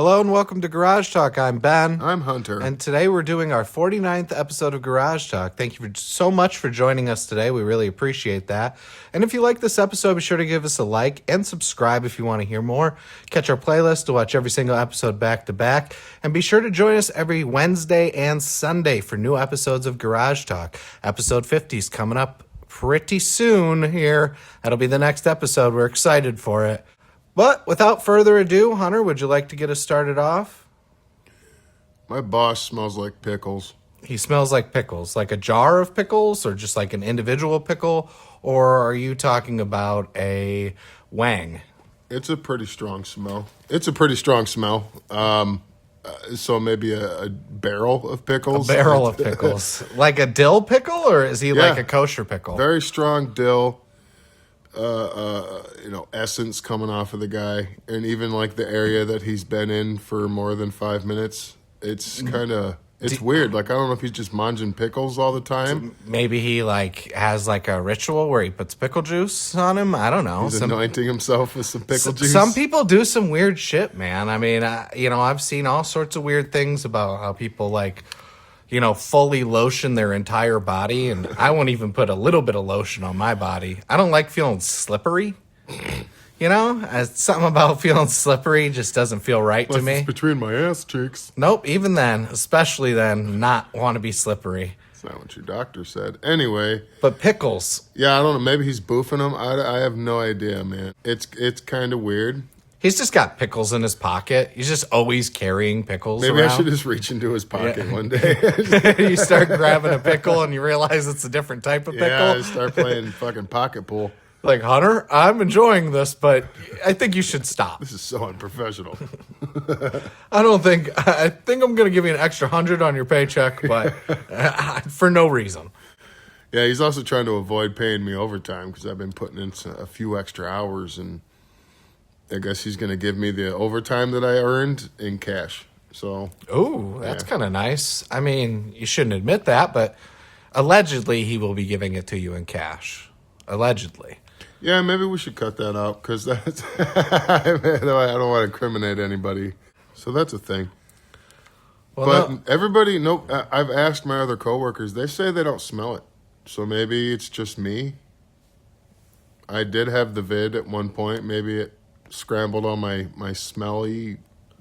Hello and welcome to Garage Talk. I'm Ben. I'm Hunter. And today we're doing our 49th episode of Garage Talk. Thank you so much for joining us today. We really appreciate that. And if you like this episode, be sure to give us a like and subscribe if you want to hear more. Catch our playlist to watch every single episode back to back. And be sure to join us every Wednesday and Sunday for new episodes of Garage Talk. Episode 50 is coming up pretty soon here. That'll be the next episode. We're excited for it. But without further ado, Hunter, would you like to get us started off? My boss smells like pickles. He smells like pickles, like a jar of pickles or just like an individual pickle? Or are you talking about a wang? It's a pretty strong smell. So maybe a barrel of pickles. A barrel of pickles. Like a dill pickle, or is he like a kosher pickle? Very strong dill. Essence coming off of the guy, and even like the area that he's been in for more than 5 minutes. It's weird. Like, I don't know if he's just munging pickles all the time. Maybe he like has like a ritual where he puts pickle juice on him. I don't know. He's anointing himself with some pickle juice. Some people do some weird shit, man. I mean, I've seen all sorts of weird things about how people like, fully lotion their entire body, and I won't even put a little bit of lotion on my body. I don't like feeling slippery. Something about feeling slippery just doesn't feel right to me. It's between my ass cheeks. Nope, even then, especially then, not want to be slippery. That's not what your doctor said. Anyway. But pickles. Yeah, I don't know. Maybe he's boofing them. I have no idea, man. It's kind of weird. He's just got pickles in his pocket. He's just always carrying pickles Maybe around. I should just reach into his pocket one day. You start grabbing a pickle and you realize it's a different type of pickle. Yeah, I start playing fucking pocket pool. Like, Hunter, I'm enjoying this, but I think you should stop. This is so unprofessional. I think I'm going to give you an extra 100 on your paycheck, but for no reason. Yeah, he's also trying to avoid paying me overtime because I've been putting in a few extra hours, and I guess he's going to give me the overtime that I earned in cash. So, ooh, that's kind of nice. I mean, you shouldn't admit that, but allegedly he will be giving it to you in cash. Allegedly. Yeah, maybe we should cut that out because that's I don't want to incriminate anybody. So that's a thing. Well, but I've asked my other coworkers. They say they don't smell it. So maybe it's just me. I did have the vid at one point. Maybe it scrambled all my smelly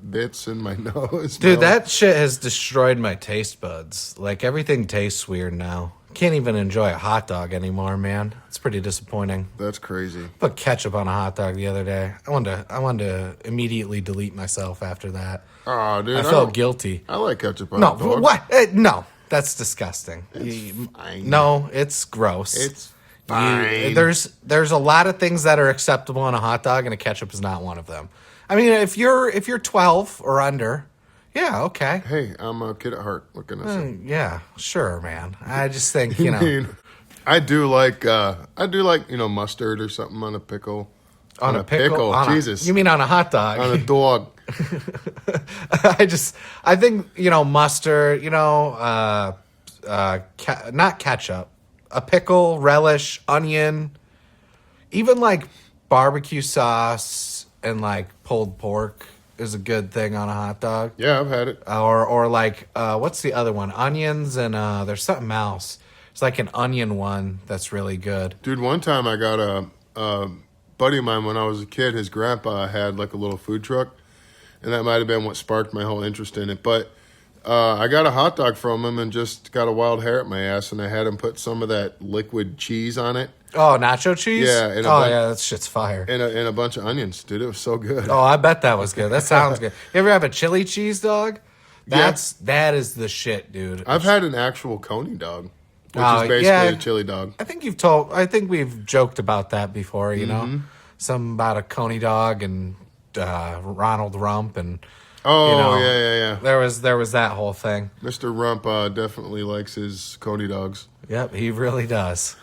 bits in my nose. Dude, that shit has destroyed my taste buds. Like, everything tastes weird now. Can't even enjoy a hot dog anymore, man. It's pretty disappointing. That's crazy. Put ketchup on a hot dog the other day. I wanted to immediately delete myself after that. Oh, dude, I felt guilty. I like ketchup on a dog. What? No, that's disgusting. It's fine. No, it's gross. It's fine. There's a lot of things that are acceptable on a hot dog, and a ketchup is not one of them. I mean, if you're 12 or under. Yeah, okay. Hey, I'm a kid at heart. What can I say? Yeah, sure, man. I just think, I do like mustard or something on a pickle. On a pickle? Jesus. You mean on a hot dog? On a dog. I think, mustard, not ketchup. A pickle, relish, onion, even like barbecue sauce and like pulled pork is a good thing on a hot dog. Yeah, I've had it. Or like, what's the other one? Onions and there's something else. It's like an onion one that's really good. Dude, one time I got a buddy of mine when I was a kid. His grandpa had like a little food truck, and that might have been what sparked my whole interest in it. But I got a hot dog from him and just got a wild hair at my ass, and I had him put some of that liquid cheese on it. Oh, nacho cheese? Yeah. Yeah, that shit's fire. And a bunch of onions. Dude, it was so good. Oh, I bet that was good. That sounds good. You ever have a chili cheese dog? That is the shit, dude. I've had an actual coney dog, which is basically a chili dog. I think we've joked about that before, Something about a coney dog and Ronald Rump and yeah. There was that whole thing. Mr. Rump definitely likes his coney dogs. Yep, he really does.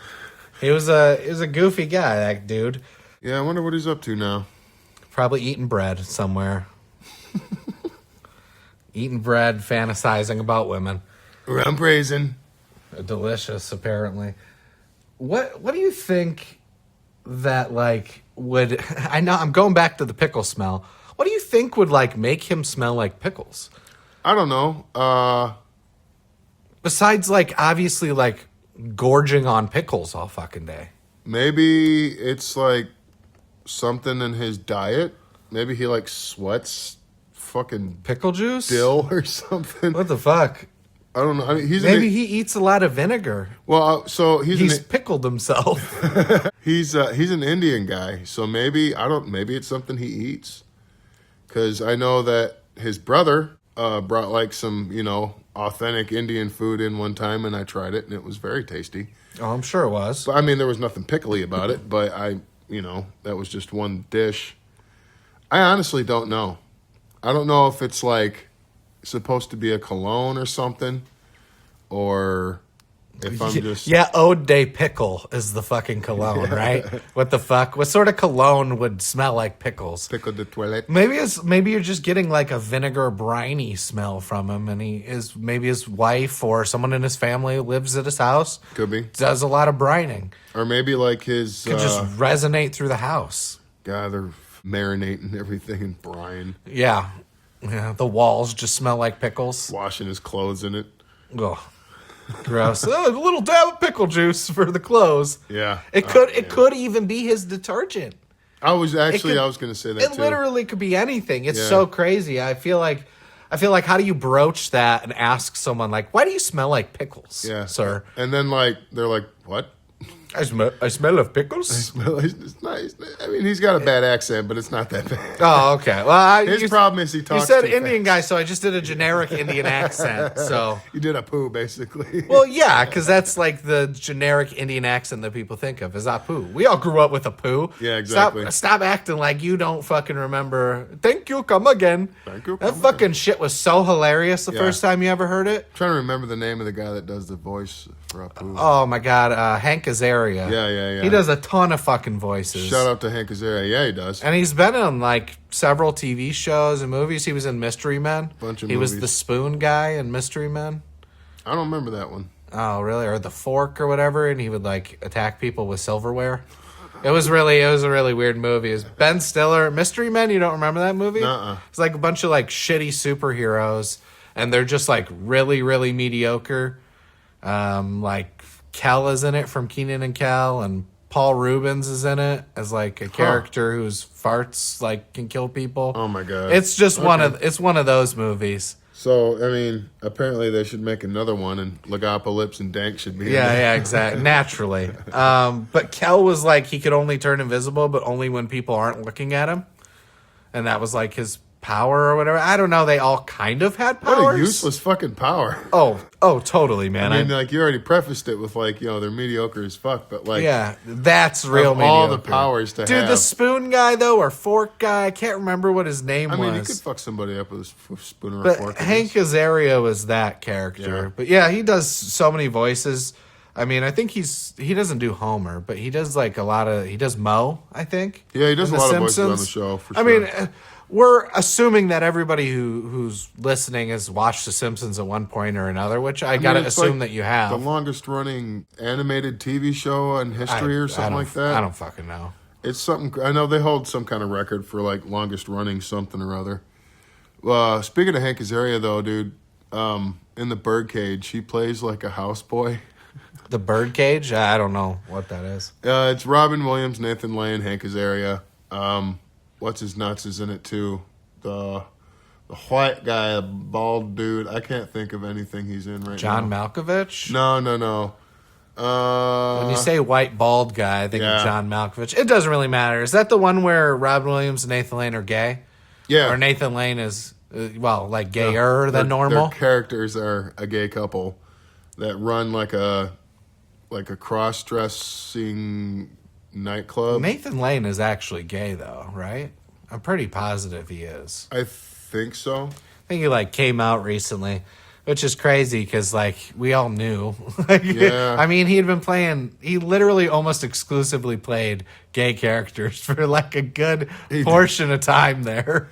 He was a goofy guy, that dude. Yeah, I wonder what he's up to now. Probably eating bread somewhere. Eating bread, fantasizing about women. Rump raisin. Delicious, apparently. What do you think that would? I know I'm going back to the pickle smell. What do you think would like make him smell like pickles? I don't know. Besides, like, obviously, like, gorging on pickles all fucking day. Maybe it's like something in his diet. Maybe he like sweats fucking Pickle juice? dill or something. What the fuck? I don't know. I mean, Maybe he eats a lot of vinegar. Well, so He's pickled himself. he's an Indian guy. So maybe maybe it's something he eats. Because I know that his brother brought like some authentic Indian food in one time, and I tried it, and it was very tasty. Oh, I'm sure it was. But, I mean, there was nothing pickly about it, but that was just one dish. I honestly don't know. I don't know if it's like supposed to be a cologne or something, or if I'm just... Yeah, Eau de Pickle is the fucking cologne, right? What the fuck? What sort of cologne would smell like pickles? Pickle de toilette. Maybe you're just getting like a vinegar briny smell from him, and maybe his wife or someone in his family lives at his house. Could be. Does a lot of brining. Or maybe like his... Could just resonate through the house. God, they're marinating everything in brine. Yeah. The walls just smell like pickles. Washing his clothes in it. Ugh. Gross. A little dab of pickle juice for the clothes. Yeah. It could even be his detergent. I was going to say that too. It literally could be anything. It's so crazy. I feel like how do you broach that and ask someone like, why do you smell like pickles, sir? And then like they're like, what? I smell of pickles. It's nice. I mean, he's got a bad accent, but it's not that bad. Oh, okay. Well, his problem is he talks. You said too Indian fast. guy, so I just did a generic Indian accent. So you did a poo, basically. Well, yeah, because that's like the generic Indian accent that people think of is Apu. We all grew up with Apu. Yeah, exactly. Stop acting like you don't fucking remember. Thank you, come again. Thank you. That fucking shit was so hilarious the first time you ever heard it. I'm trying to remember the name of the guy that does the voice for Apu. Oh my god, Hank Azaria. Yeah. He does a ton of fucking voices. Shout out to Hank Azaria. Yeah, he does. And he's been in like several TV shows and movies. He was in Mystery Men. He was the spoon guy in Mystery Men. I don't remember that one. Oh, really? Or the fork or whatever, and he would like attack people with silverware. It was a really weird movie. It was Ben Stiller. Mystery Men, you don't remember that movie? Nuh-uh. It's like a bunch of like shitty superheroes, and they're just like really mediocre. Like Kel is in it from Kenan and Kel, and Paul Rubens is in it as like a character whose farts like can kill people. Oh my god! It's just one of those movies. So I mean, apparently they should make another one, and Legopolis and Dank should be. Yeah, exactly. Naturally, but Kel was like he could only turn invisible, but only when people aren't looking at him, and that was like his power or whatever. I don't know. They all kind of had powers. What a useless fucking power. Oh, totally, man. I mean, like you already prefaced it with like they're mediocre as fuck, but like that's real mediocre. All the powers to have. Dude, the spoon guy though, or fork guy, I can't remember what his name was. I mean, you could fuck somebody up with a spoon or a but fork. Hank Azaria was that character. Yeah. But yeah, he does so many voices. I mean, I think he doesn't do Homer, but he does like he does Moe, I think. Yeah, he does a lot of voices on the show, for sure. I mean, we're assuming that everybody who's listening has watched The Simpsons at one point or another, which I gotta assume that you have. The longest running animated TV show in history or something like that. I don't fucking know. It's something, I know they hold some kind of record for like longest running something or other. Speaking of Hank Azaria though, dude, in the Birdcage, he plays like a houseboy. The Birdcage? I don't know what that is. It's Robin Williams, Nathan Lane, Hank Azaria. What's his nuts is in it too. The white guy, bald dude. I can't think of anything he's in right John now. Malkovich? No. When you say white bald guy, I think of John Malkovich. It doesn't really matter. Is that the one where Robin Williams and Nathan Lane are gay? Yeah. Or Nathan Lane is, like gayer than normal? Their characters are a gay couple that run like a cross-dressing nightclub. Nathan Lane is actually gay, though, right? I'm pretty positive he is. I think so. I think he came out recently, which is crazy because we all knew. Yeah. I mean, he literally almost exclusively played gay characters for a good portion of time there.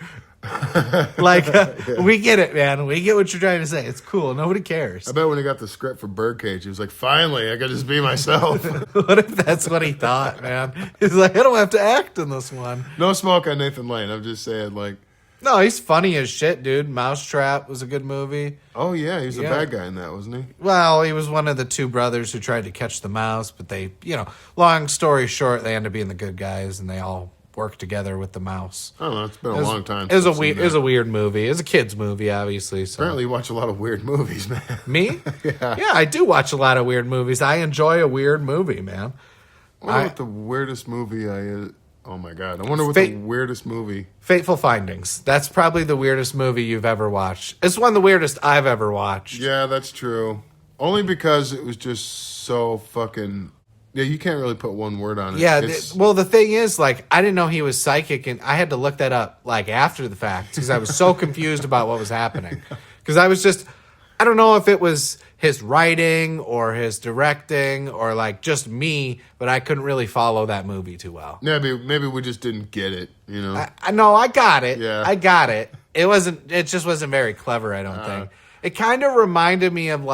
We get it, man. We get what you're trying to say. It's cool. Nobody cares. I bet when he got the script for Birdcage, he was like, finally, I could just be myself. What if that's what he thought, man? He's like, I don't have to act in this one. No smoke on Nathan Lane. I'm just saying, No, he's funny as shit, dude. Mousetrap was a good movie. Oh, yeah, he's the Yeah. bad guy in that, wasn't he? Well, he was one of the two brothers who tried to catch the mouse, but they, long story short, they end up being the good guys, and they all work together with the mouse. I don't know. It's been a long time. It was since I've seen it was that. a weird movie. It was a kid's movie, obviously. So. Apparently, you watch a lot of weird movies, man. Me? Yeah. Yeah, I do watch a lot of weird movies. I enjoy a weird movie, man. I wonder what the weirdest movie Oh my god! I wonder what the weirdest movie. Fateful Findings. That's probably the weirdest movie you've ever watched. It's one of the weirdest I've ever watched. Yeah, that's true. Only because it was just so fucking. Yeah, you can't really put one word on it. Yeah, well, the thing is, I didn't know he was psychic, and I had to look that up, after the fact, because I was so confused about what was happening. Because I was just, I don't know if it was his writing or his directing or, just me, but I couldn't really follow that movie too well. Maybe we just didn't get it, I know, I got it. Yeah. I got it. It just wasn't very clever, I don't think. It kind of reminded me of,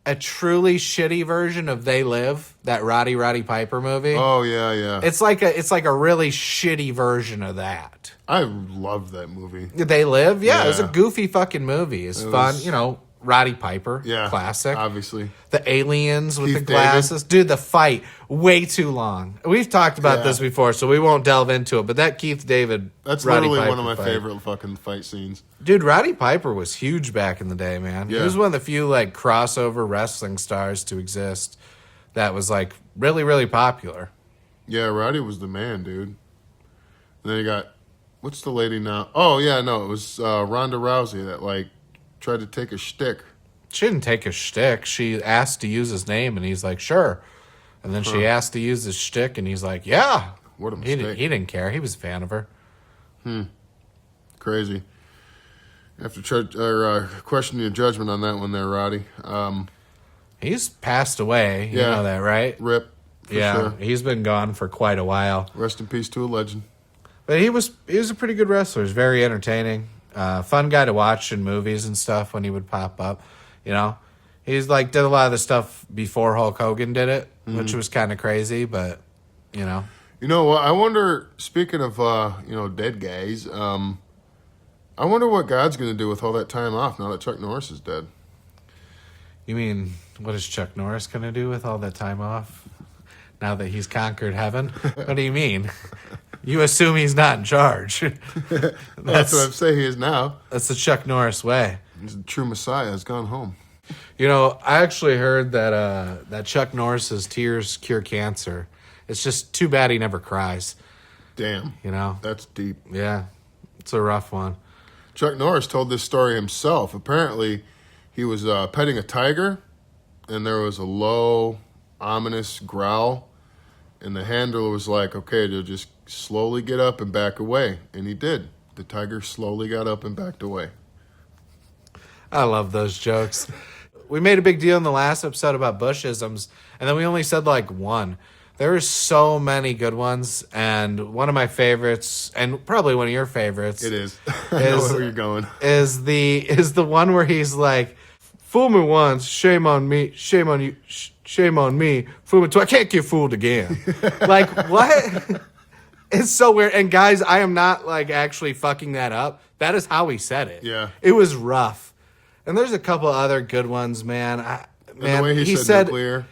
a truly shitty version of They Live, that Roddy Piper movie. Oh yeah. It's like a really shitty version of that. I loved that movie. They Live? Yeah, it was a Yeah. goofy fucking movie. It's fun, Roddy Piper, Yeah, classic. obviously. The aliens with Keith the glasses. Dude, the fight, way too long. We've talked about Yeah. this before, so we won't delve into it, but that Keith David, That's Roddy literally Piper one of my fight. favorite fucking fight scenes. Dude, Roddy Piper was huge back in the day, man. He Yeah. was one of the few crossover wrestling stars to exist that was really, really popular. Yeah, Roddy was the man, dude. And then you got what's the lady now? Oh yeah, no, it was Ronda Rousey that tried to take a shtick. She didn't take a shtick. She asked to use his name, and he's like, sure. And then she asked to use his shtick, and he's like, yeah. What a He mistake. didn't care. He was a fan of her. Crazy. You have to question your judgment on that one there, Roddy. He's passed away. You Yeah. know that, right? Rip. For Yeah. sure. He's been gone for quite a while. Rest in peace to a legend. But he was a pretty good wrestler. He's very entertaining. Fun guy to watch in movies and stuff when he would pop up. He's did a lot of the stuff before Hulk Hogan did it, which was kind of crazy, but You know what? I wonder. Speaking of dead guys, I wonder what God's going to do with all that time off now that Chuck Norris is dead. You mean, what is Chuck Norris going to do with all that time off now that he's conquered heaven? What do you mean? You assume he's not in charge. That's what I'm saying. He is now. That's the Chuck Norris way. He's the true Messiah. Has gone home. I actually heard that Chuck Norris's tears cure cancer. It's just too bad he never cries. Damn. That's deep. Yeah, it's a rough one. Chuck Norris told this story himself. Apparently, he was petting a tiger, and there was a low, ominous growl, and the handler was like, okay, they'll just slowly get up and back away. And he did. The tiger slowly got up and backed away. I love those jokes. We made a big deal in the last episode about Bushisms, and then we only said one. There are so many good ones, and one of my favorites, and probably one of your favorites, It is. I know where you're going. is the one where he's like, "Fool me once, shame on me, shame on you, shame on me. Fool me twice, I can't get fooled again." What? It's so weird. And guys, I am not actually fucking that up. That is how he said it. Yeah. It was rough. And there's a couple other good ones, man. And the way he said nuclear.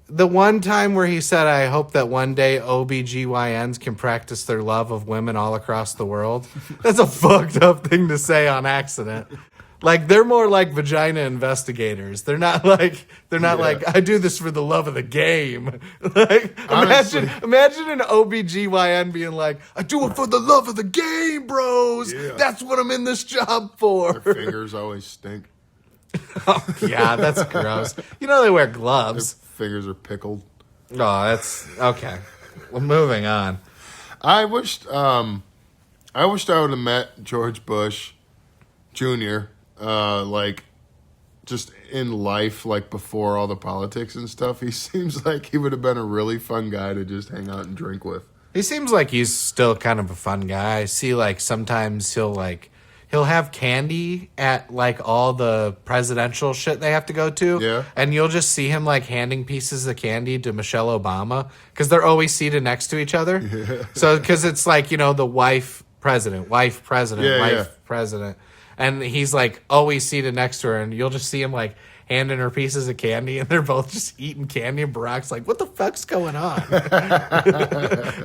The one time where he said, I hope that one day OBGYNs can practice their love of women all across the world. That's a fucked up thing to say on accident. They're more like vagina investigators. They're not like, I do this for the love of the game. Honestly. Imagine an OBGYN being like, I do it for the love of the game, bros. Yeah. That's what I'm in this job for. Their fingers always stink. Yeah, that's gross. They wear Their gloves. fingers are pickled. Oh, that's okay. Well, moving on. I wished I would have met George Bush Jr. Just in life, before all the politics and stuff. He seems like he would have been a really fun guy to just hang out and drink with. He seems like he's still kind of a fun guy. I see sometimes he'll have candy at all the presidential shit they have to go to. Yeah. And you'll just see him handing pieces of candy to Michelle Obama because they're always seated next to each other. Yeah. So because it's the wife president, wife president, president. And he's like always seated next to her, and you'll just see him like handing her pieces of candy, and they're both just eating candy, and Barack's like, what the fuck's going on?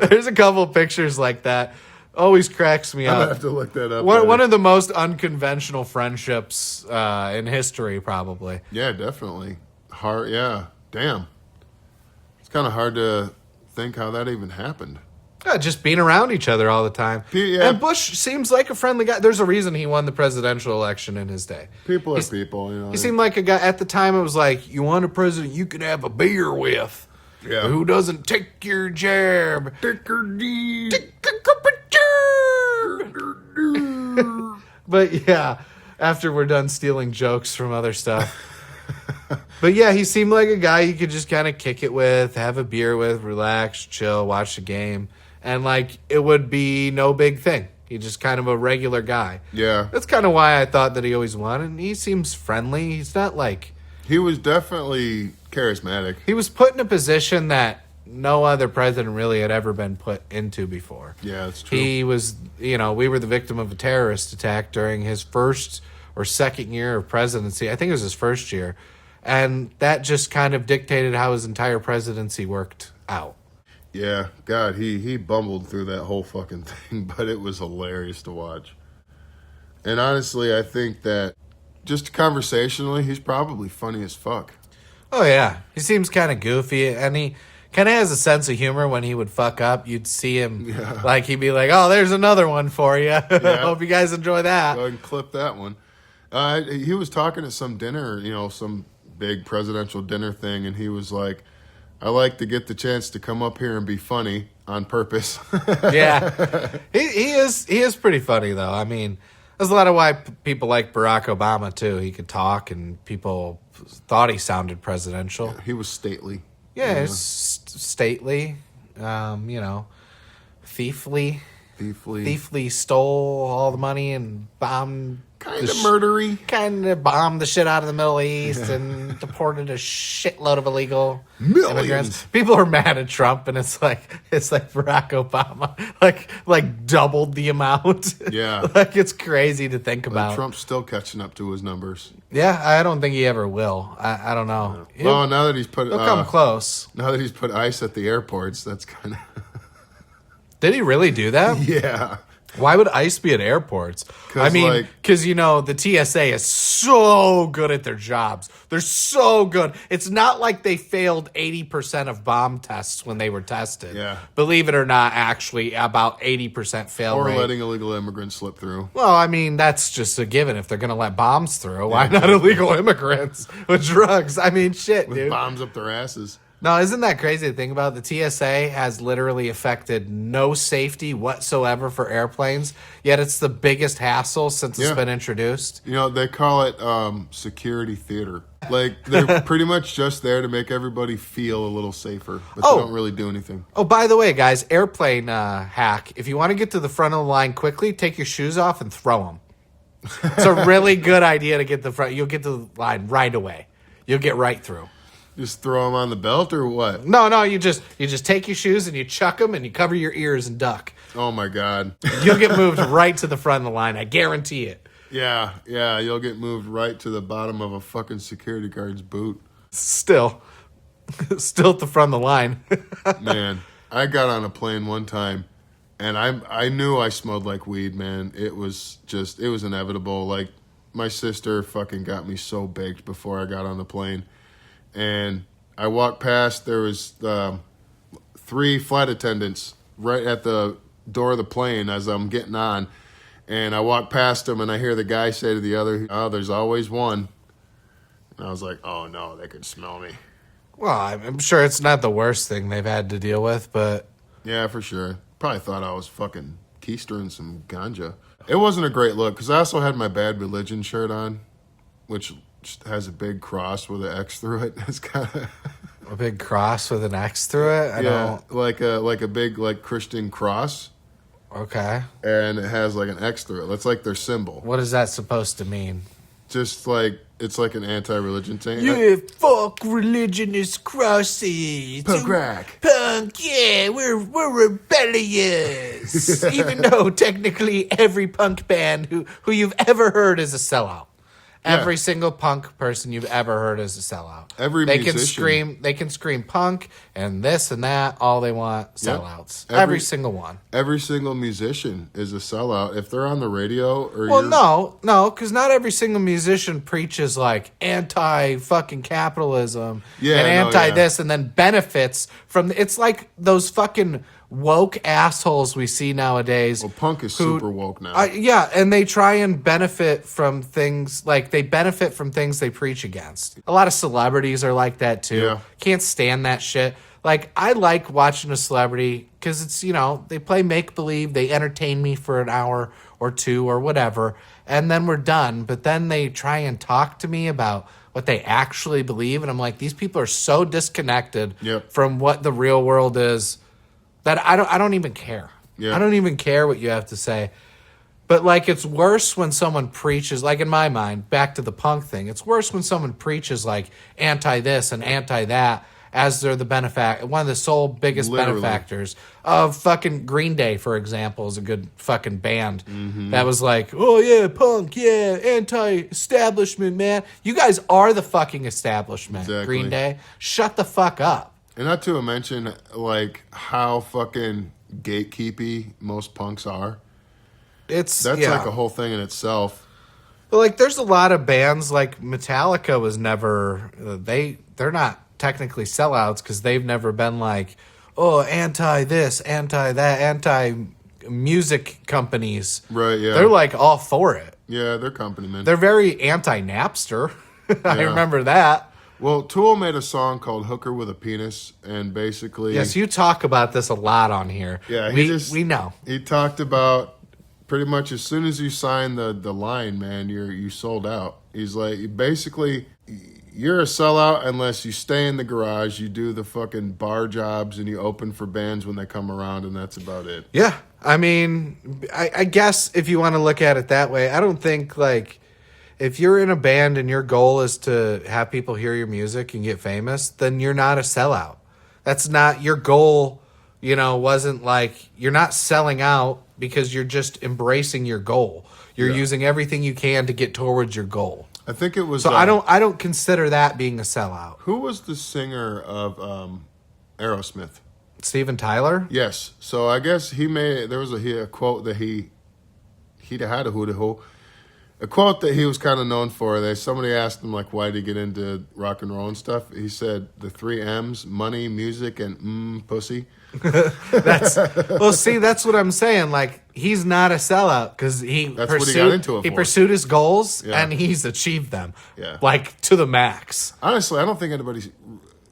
There's a couple of pictures like that. Always cracks me up. I have to look that up. One of the most unconventional friendships in history, probably. Yeah, definitely. Hard. Yeah. Damn. It's kind of hard to think how that even happened. Yeah, just being around each other all the time. Yeah. And Bush seems like a friendly guy. There's a reason he won the presidential election in his day. People are people, you know. He seemed like a guy. At the time, it was like, you want a president you can have a beer with. Yeah. Who doesn't take your jab? Take a jab. But yeah, after we're done stealing jokes from other stuff. But yeah, he seemed like a guy you could just kind of kick it with, have a beer with, relax, chill, watch the game. And like, it would be no big thing. He's just kind of a regular guy. Yeah. That's kind of why I thought that he always won. And he seems friendly. He's not like... He was definitely charismatic. He was put in a position that no other president really had ever been put into before. Yeah, that's true. He was, we were the victim of a terrorist attack during his first or second year of presidency. I think it was his first year. And that just kind of dictated how his entire presidency worked out. Yeah, God, he bumbled through that whole fucking thing, but it was hilarious to watch. And honestly, I think that just conversationally, he's probably funny as fuck. Oh, yeah. He seems kind of goofy, and he kind of has a sense of humor when he would fuck up. You'd see him, like, he'd be like, oh, there's another one for you. Yeah. Hope you guys enjoy that. Go ahead and clip that one. He was talking at some dinner, some big presidential dinner thing, and he was like, I like to get the chance to come up here and be funny on purpose. Yeah. He is pretty funny, though. I mean, there's a lot of why people like Barack Obama, too. He could talk, and people thought he sounded presidential. Yeah, he was stately. Yeah, he's stately, thiefly. Thiefly stole all the money and bombed... Kind of murdery. Kind of bombed the shit out of the Middle East and deported a shitload of illegal immigrants. People are mad at Trump, and it's like Barack Obama, like doubled the amount. Yeah. Like, it's crazy to think about. Trump's still catching up to his numbers. Yeah, I don't think he ever will. I don't know. Well, now that he's put... He'll come close. Now that he's put ice at the airports, that's kind of... Did he really do that? Yeah. Why would ICE be at airports? I mean, because, the TSA is so good at their jobs. They're so good. It's not like they failed 80% of bomb tests when they were tested. Yeah. Believe it or not, actually, about 80% fail rate. Or letting illegal immigrants slip through. Well, I mean, that's just a given. If they're going to let bombs through, why not illegal immigrants with drugs? I mean, shit, with dude. Bombs up their asses. No, isn't that crazy to think about? The TSA has literally affected no safety whatsoever for airplanes, yet it's the biggest hassle since it's been introduced. They call it security theater. Like, they're pretty much just there to make everybody feel a little safer, but they don't really do anything. Oh, by the way, guys, airplane hack. If you want to get to the front of the line quickly, take your shoes off and throw them. It's a really good idea to get the front. You'll get to the line right away. You'll get right through. Just throw them on the belt or what? No, you just take your shoes and you chuck them and you cover your ears and duck. Oh my God. You'll get moved right to the front of the line. I guarantee it. Yeah, you'll get moved right to the bottom of a fucking security guard's boot. Still at the front of the line. Man, I got on a plane one time and I knew I smelled like weed, man. It was inevitable. Like, my sister fucking got me so baked before I got on the plane. And I walked past, there was 3 flight attendants right at the door of the plane as I'm getting on. And I walked past them, and I hear the guy say to the other, oh, there's always one. And I was like, oh, no, they could smell me. Well, I'm sure it's not the worst thing they've had to deal with, but... Yeah, for sure. Probably thought I was fucking keistering some ganja. It wasn't a great look, because I also had my Bad Religion shirt on, which... has a big cross with an X through it. It's kind of a big cross with an X through it. I don't... like a big Christian cross. Okay. And it has like an X through it. That's like their symbol. What is that supposed to mean? just like it's like an anti-religion thing. Yeah, fuck religionist crosses. Punk rock. Punk, yeah, we're rebellious. Even though technically every punk band who you've ever heard is a sellout. Yeah. Every single punk person you've ever heard is a sellout. They musician. can scream punk and this and that all they want. Sellouts. Yep. Every single one. Every single musician is a sellout. If they're on the radio or no, because not every single musician preaches like anti fucking capitalism and anti this and then benefits from. It's like those fucking woke assholes we see nowadays. Well, punk is super woke now. Yeah, and they try and benefit from things like they benefit from things they preach against. A lot of celebrities are like that too. Yeah. Can't stand that shit. Like, I like watching a celebrity because it's, they play make-believe, they entertain me for an hour or two or whatever, and then we're done. But then they try and talk to me about what they actually believe, and I'm like, these people are so disconnected from what the real world is that I don't even care. Yeah. I don't even care what you have to say. But, like, it's worse when someone preaches, like, in my mind, back to the punk thing, it's worse when someone preaches, like, anti-this and anti-that as they're the one of the sole biggest benefactors of fucking Green Day, for example, is a good fucking band that was like, oh, yeah, punk, yeah, anti-establishment, man. You guys are the fucking establishment, Exactly. Green Day. Shut the fuck up. And not to mention, like, how fucking gatekeepy most punks are. That's like a whole thing in itself. But, like, there's a lot of bands, like Metallica was never, they're not technically sellouts because they've never been like, oh, anti-this, anti-that, anti-music companies. Right, yeah. They're, like, all for it. Yeah, they're company men. They're very anti-Napster. I remember that. Well, Tool made a song called Hooker with a Penis, and basically... Yes, you talk about this a lot on here. Yeah, we know. He talked about pretty much as soon as you sign the line, man, you sold out. He's like, basically, you're a sellout unless you stay in the garage, you do the fucking bar jobs, and you open for bands when they come around, and that's about it. Yeah, I mean, I guess if you want to look at it that way, I don't think, like... If you're in a band and your goal is to have people hear your music and get famous, then you're not a sellout. That's not your goal, wasn't like you're not selling out because you're just embracing your goal. You're using everything you can to get towards your goal. I think it was So I don't consider that being a sellout. Who was the singer of Aerosmith? Steven Tyler? Yes. So I guess there was a quote that he had a quote that he was kind of known for. Somebody asked him, like, why did he get into rock and roll and stuff? He said the 3 M's, money, music, and pussy. That's what I'm saying. Like, he's not a sellout because that's what he got into it he for. Pursued his goals and he's achieved them. Yeah. Like, to the max. Honestly, I don't think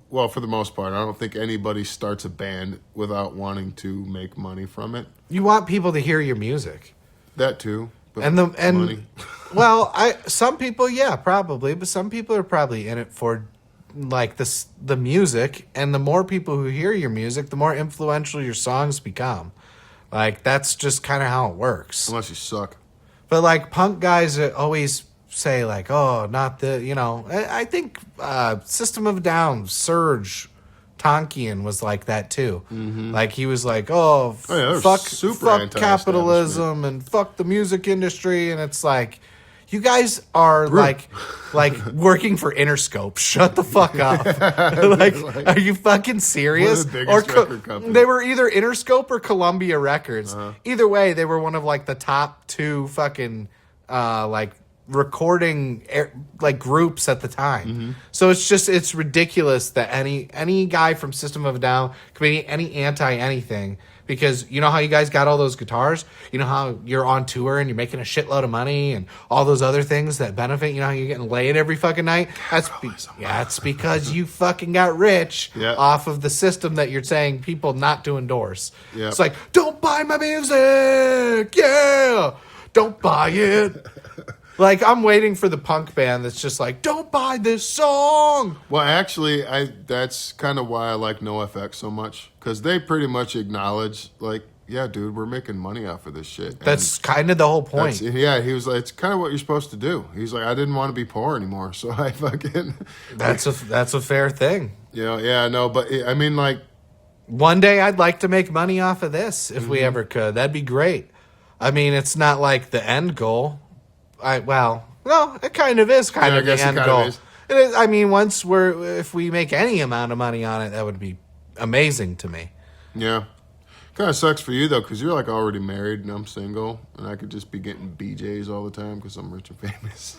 well, for the most part, I don't think anybody starts a band without wanting to make money from it. You want people to hear your music. That too. And money. Well, some people, yeah, probably, but some people are probably in it for like the music, and the more people who hear your music, the more influential your songs become. Like, that's just kind of how it works. Unless you suck. But like punk guys always say like, oh, not the, I think System of a Down, Surge, Tonkian was like that too. Mm-hmm. Like, he was like, fuck capitalism and fuck the music industry, and it's like, you guys are like working for Interscope. Shut the fuck up. like, are you fucking serious? One of the biggest record companies. They were either Interscope or Columbia Records. Either way, they were one of like the top 2 fucking recording like groups at the time. Mm-hmm. So it's ridiculous that any guy from System of a Down could be any anti anything, because you know how you guys got all those guitars, you know how you're on tour and you're making a shitload of money and all those other things that benefit, you know how you're getting laid every fucking night. It's because you fucking got rich off of the system that you're saying people not to endorse. It's like, don't buy my music, don't buy it. Like, I'm waiting for the punk band that's just like, don't buy this song. Well, actually, that's kind of why I like NoFX so much, because they pretty much acknowledge, like, yeah, dude, we're making money off of this shit. That's kind of the whole point. Yeah, he was like, it's kind of what you're supposed to do. He's like, I didn't want to be poor anymore, so I fucking. That's a fair thing. Yeah, no, but I mean, like, one day I'd like to make money off of this if we ever could. That'd be great. I mean, it's not like the end goal. No, it kind of is kind of the end goal. It is. I mean, if we make any amount of money on it, that would be amazing to me. Yeah. Kind of sucks for you, though, because you're, like, already married and I'm single, and I could just be getting BJs all the time because I'm rich and famous.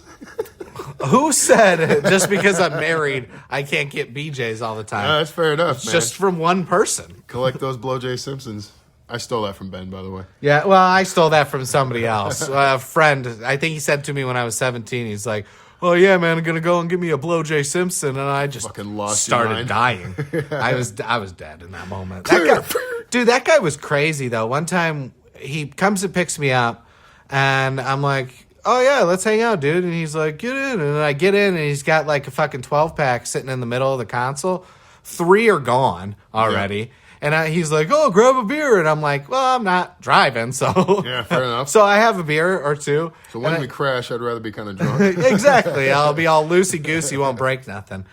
Who said just because I'm married, I can't get BJs all the time? That's fair enough, it's man. just from one person. Collect those Blow J Simpsons. I stole that from Ben, by the way. Yeah, well, I stole that from somebody else. A friend, I think he said to me when I was 17, he's like, oh, yeah, man, I'm going to go and give me a Blow J Simpson. And I just started dying. I was dead in that moment. That guy was crazy, though. One time, he comes and picks me up, and I'm like, oh, yeah, let's hang out, dude. And he's like, get in. And I get in, and he's got like a fucking 12-pack sitting in the middle of the console. 3 are gone already. Yeah. And he's like, oh, grab a beer. And I'm like, well, I'm not driving, so. Yeah, fair enough. So I have a beer or two. So when we crash, I'd rather be kind of drunk. Exactly. I'll be all loosey-goosey, won't break nothing.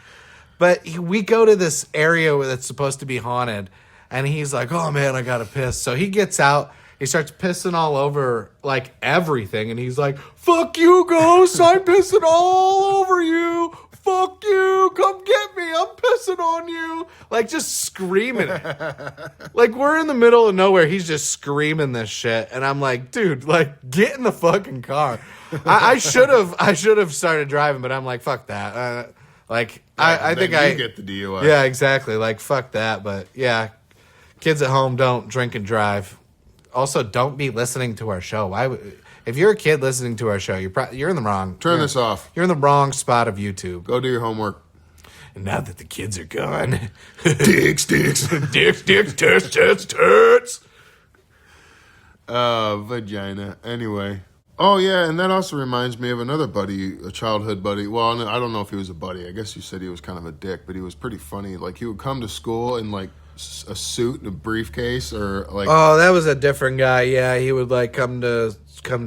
But we go to this area that's supposed to be haunted, and he's like, oh, man, I got to piss. So he gets out. He starts pissing all over, like, everything. And he's like, fuck you, ghost. I'm pissing all over you. Fuck you. Come get me. I'm pissing on you. Like, just screaming it. Like, we're in the middle of nowhere. He's just screaming this shit. And I'm like, dude, like, get in the fucking car. I should have started driving, but I'm like, fuck that. I think you get the DUI. Yeah, exactly. Like, fuck that. But, yeah, kids at home, don't drink and drive. Also, don't be listening to our show. If you're a kid listening to our show, you're in the wrong. Turn this off. You're in the wrong spot of YouTube. Go do your homework. And now that the kids are gone, dicks, tits. Vagina. Anyway. Oh, yeah, and that also reminds me of another buddy, a childhood buddy. Well, I don't know if he was a buddy. I guess you said he was kind of a dick, but he was pretty funny. Like, he would come to school in, like, a suit and a briefcase, or like. Oh, that was a different guy. Yeah, he would like come to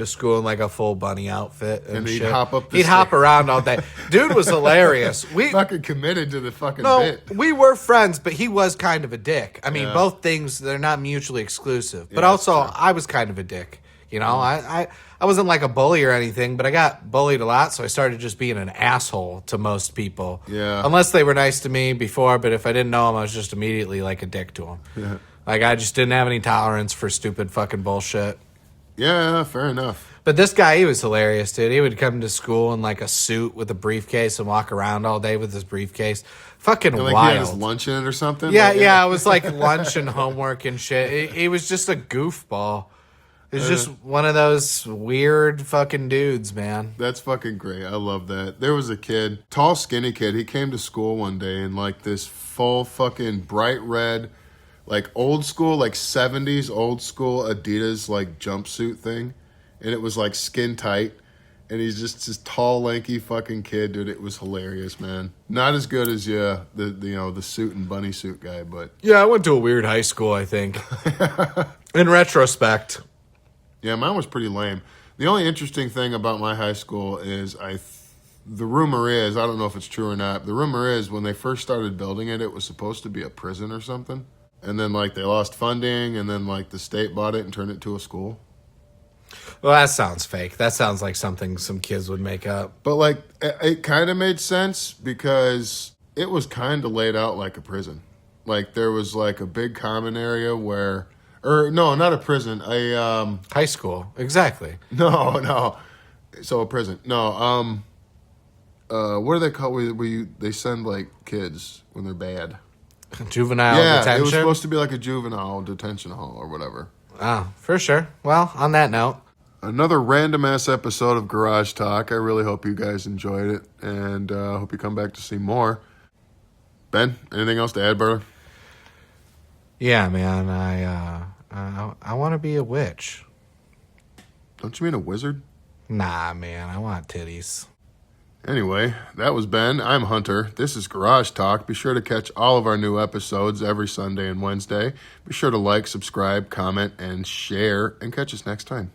school in like a full bunny outfit, and he'd shit. He'd hop around all day. Dude was hilarious. We fucking committed to the fucking bit. We were friends, but he was kind of a dick. I mean, both things, they're not mutually exclusive. But also, I was kind of a dick. You know, I wasn't like a bully or anything, but I got bullied a lot, so I started just being an asshole to most people. Yeah. Unless they were nice to me before, but if I didn't know them, I was just immediately like a dick to them. Yeah. Like, I just didn't have any tolerance for stupid fucking bullshit. Yeah, fair enough. But this guy, he was hilarious, dude. He would come to school in like a suit with a briefcase and walk around all day with his briefcase. Fucking like wild. He had his lunch in it or something? Yeah, it was like lunch and homework and shit. He was just a goofball. He's just one of those weird fucking dudes, man. That's fucking great. I love that. There was a kid, tall, skinny kid. He came to school one day in like this full fucking bright red, like old school, like 70s old school Adidas like jumpsuit thing. And it was like skin tight. And he's just this tall, lanky fucking kid, dude. It was hilarious, man. Not as good as the suit and bunny suit guy, but yeah, I went to a weird high school, I think. In retrospect. Yeah, mine was pretty lame. The only interesting thing about my high school is the rumor is, I don't know if it's true or not, the rumor is when they first started building it, it was supposed to be a prison or something. And then, like, they lost funding, and then, like, the state bought it and turned it to a school. Well, that sounds fake. That sounds like something some kids would make up. But, like, it kind of made sense because it was kind of laid out like a prison. Like, there was, like, a big common area Or, no, not a prison. High school. Exactly. No. So a prison. No, what do they call where they send, like, kids when they're bad? Juvenile detention? Yeah, it was supposed to be like a juvenile detention hall or whatever. Oh, for sure. Well, on that note. Another random-ass episode of Garage Talk. I really hope you guys enjoyed it, and hope you come back to see more. Ben, anything else to add, brother? Yeah, man, I want to be a witch. Don't you mean a wizard? Nah, man, I want titties. Anyway, that was Ben. I'm Hunter. This is Garage Talk. Be sure to catch all of our new episodes every Sunday and Wednesday. Be sure to like, subscribe, comment, and share, and catch us next time.